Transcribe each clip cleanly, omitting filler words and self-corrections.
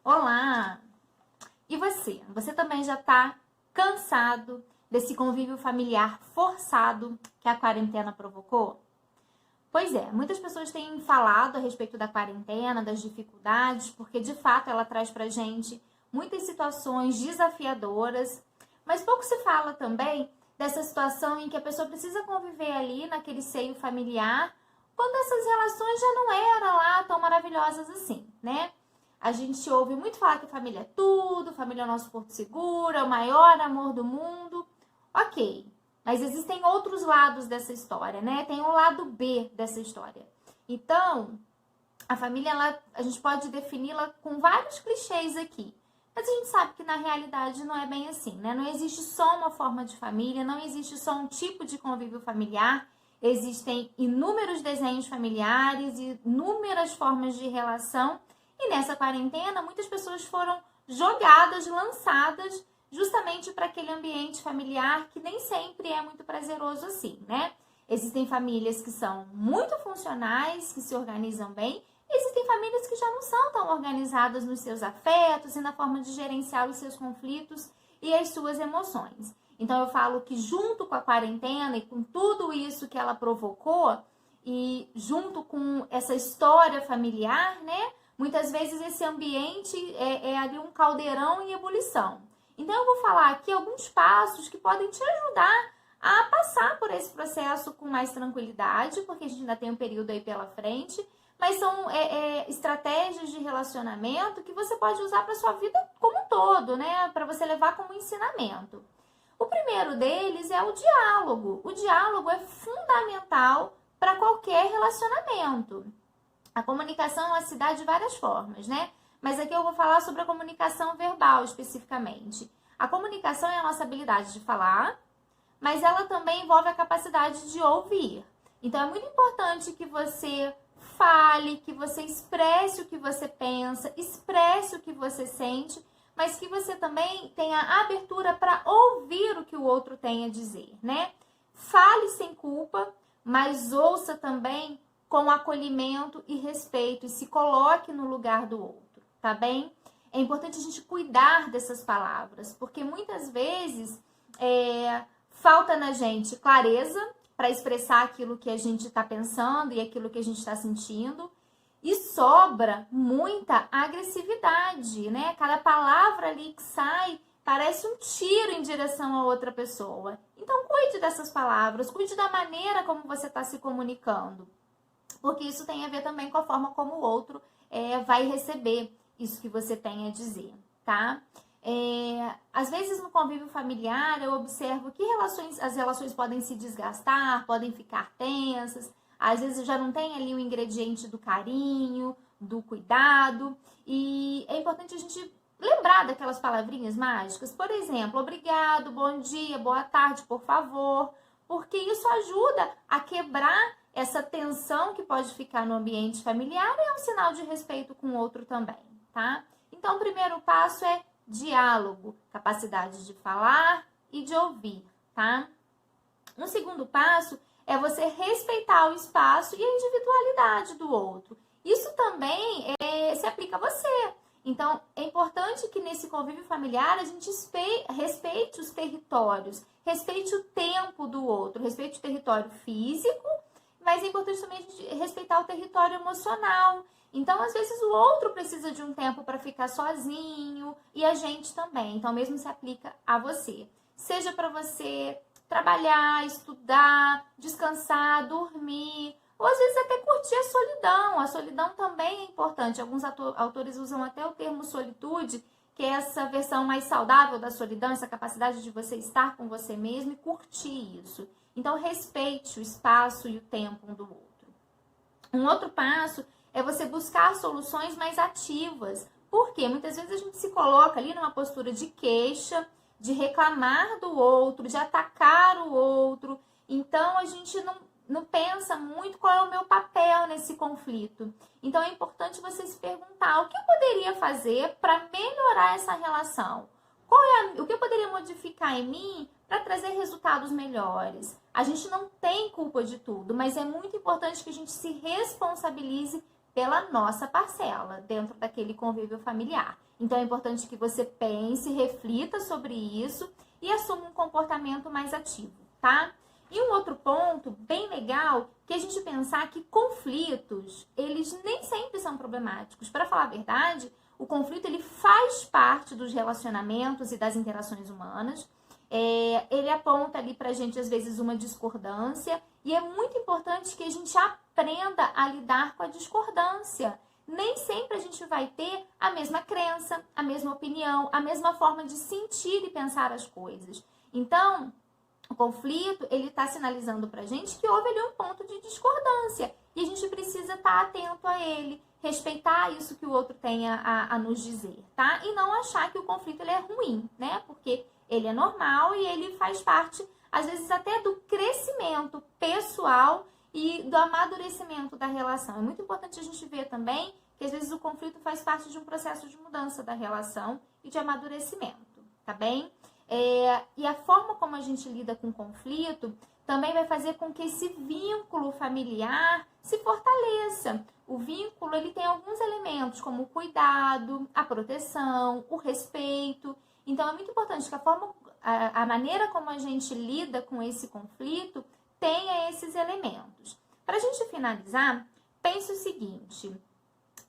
Olá! E você? Você também já está cansado desse convívio familiar forçado que a quarentena provocou? Pois é, muitas pessoas têm falado a respeito da quarentena, das dificuldades, porque de fato ela traz pra gente muitas situações desafiadoras, mas pouco se fala também dessa situação em que a pessoa precisa conviver ali naquele seio familiar, quando essas relações já não eram lá tão maravilhosas assim, né? A gente ouve muito falar que família é tudo, família é o nosso porto seguro, é o maior amor do mundo. Ok, mas existem outros lados dessa história, né? Tem o lado B dessa história. Então, a família, a gente pode defini-la com vários clichês aqui. Mas a gente sabe que na realidade não é bem assim, né? Não existe só uma forma de família, não existe só um tipo de convívio familiar. Existem inúmeros desenhos familiares e inúmeras formas de relação. E nessa quarentena, muitas pessoas foram jogadas, lançadas, justamente para aquele ambiente familiar que nem sempre é muito prazeroso assim, né? Existem famílias que são muito funcionais, que se organizam bem. Existem famílias que já não são tão organizadas nos seus afetos e na forma de gerenciar os seus conflitos e as suas emoções. Então eu falo que junto com a quarentena e com tudo isso que ela provocou e junto com essa história familiar, né? Muitas vezes esse ambiente é ali um caldeirão em ebulição. Então eu vou falar aqui alguns passos que podem te ajudar a passar por esse processo com mais tranquilidade, porque a gente ainda tem um período aí pela frente, mas são estratégias de relacionamento que você pode usar para sua vida como um todo, né? Para você levar como ensinamento. O primeiro deles é o diálogo. O diálogo é fundamental para qualquer relacionamento. A comunicação ela se dá de várias formas, né? Mas aqui eu vou falar sobre a comunicação verbal especificamente. A comunicação é a nossa habilidade de falar, mas ela também envolve a capacidade de ouvir. Então é muito importante que você fale, que você expresse o que você pensa, expresse o que você sente, mas que você também tenha abertura para ouvir o que o outro tem a dizer, né? Fale sem culpa, mas ouça também com acolhimento e respeito e se coloque no lugar do outro, tá bem? É importante a gente cuidar dessas palavras, porque muitas vezes falta na gente clareza para expressar aquilo que a gente está pensando e aquilo que a gente está sentindo. E sobra muita agressividade, né? Cada palavra ali que sai parece um tiro em direção a outra pessoa. Então, cuide dessas palavras, cuide da maneira como você está se comunicando. Porque isso tem a ver também com a forma como o outro vai receber isso que você tem a dizer, tá? Às vezes no convívio familiar eu observo que as relações podem se desgastar, podem ficar tensas, às vezes já não tem ali o ingrediente do carinho, do cuidado, e é importante a gente lembrar daquelas palavrinhas mágicas, por exemplo, obrigado, bom dia, boa tarde, por favor, porque isso ajuda a quebrar essa tensão que pode ficar no ambiente familiar e é um sinal de respeito com o outro também, tá? Então o primeiro passo é diálogo, capacidade de falar e de ouvir, tá? Um segundo passo é você respeitar o espaço e a individualidade do outro. Isso também se aplica a você. Então, é importante que nesse convívio familiar a gente respeite os territórios, respeite o tempo do outro, respeite o território físico, mas é importante também a gente respeitar o território emocional. Então, às vezes, o outro precisa de um tempo para ficar sozinho e a gente também. Então, mesmo se aplica a você. Seja para você trabalhar, estudar, descansar, dormir, ou às vezes até curtir a solidão. A solidão também é importante. Alguns autores usam até o termo solitude, que é essa versão mais saudável da solidão, essa capacidade de você estar com você mesmo e curtir isso. Então, respeite o espaço e o tempo um do outro. Um outro passo é você buscar soluções mais ativas. Por quê? Muitas vezes a gente se coloca ali numa postura de queixa, de reclamar do outro, de atacar o outro. Então, a gente não pensa muito qual é o meu papel nesse conflito. Então, é importante você se perguntar o que eu poderia fazer para melhorar essa relação? O que eu poderia modificar em mim para trazer resultados melhores? A gente não tem culpa de tudo, mas é muito importante que a gente se responsabilize pela nossa parcela dentro daquele convívio familiar. Então é importante que você pense, reflita sobre isso e assuma um comportamento mais ativo, tá? E um outro ponto bem legal, que a gente pensar que conflitos, eles nem sempre são problemáticos. Para falar a verdade, o conflito ele faz parte dos relacionamentos e das interações humanas. Ele aponta ali pra gente, às vezes, uma discordância. E é muito importante que a gente aprenda a lidar com a discordância. Nem sempre a gente vai ter a mesma crença, a mesma opinião, a mesma forma de sentir e pensar as coisas. Então, o conflito, ele está sinalizando pra gente que houve ali um ponto de discordância. E a gente precisa estar atento a ele, respeitar isso que o outro tem a nos dizer, tá? E não achar que o conflito ele é ruim, né? Porque ele é normal e ele faz parte, às vezes, até do crescimento pessoal e do amadurecimento da relação. É muito importante a gente ver também que, às vezes, o conflito faz parte de um processo de mudança da relação e de amadurecimento, tá bem? E a forma como a gente lida com o conflito também vai fazer com que esse vínculo familiar se fortaleça. O vínculo ele tem alguns elementos, como o cuidado, a proteção, o respeito. Então, é muito importante que a maneira como a gente lida com esse conflito tenha esses elementos. Para a gente finalizar, pense o seguinte: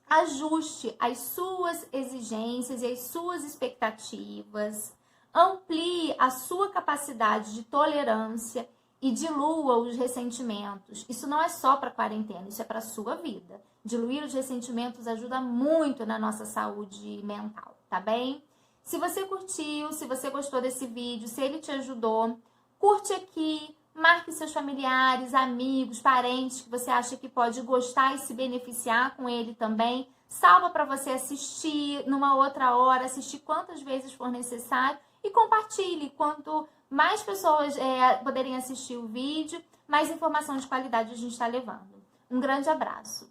ajuste as suas exigências e as suas expectativas, amplie a sua capacidade de tolerância e dilua os ressentimentos. Isso não é só para a quarentena, isso é para a sua vida. Diluir os ressentimentos ajuda muito na nossa saúde mental, tá bem? Se você curtiu, se você gostou desse vídeo, se ele te ajudou, curte aqui, marque seus familiares, amigos, parentes que você acha que pode gostar e se beneficiar com ele também. Salva para você assistir numa outra hora, assistir quantas vezes for necessário e compartilhe. Quanto mais pessoas poderem assistir o vídeo, mais informação de qualidade a gente está levando. Um grande abraço!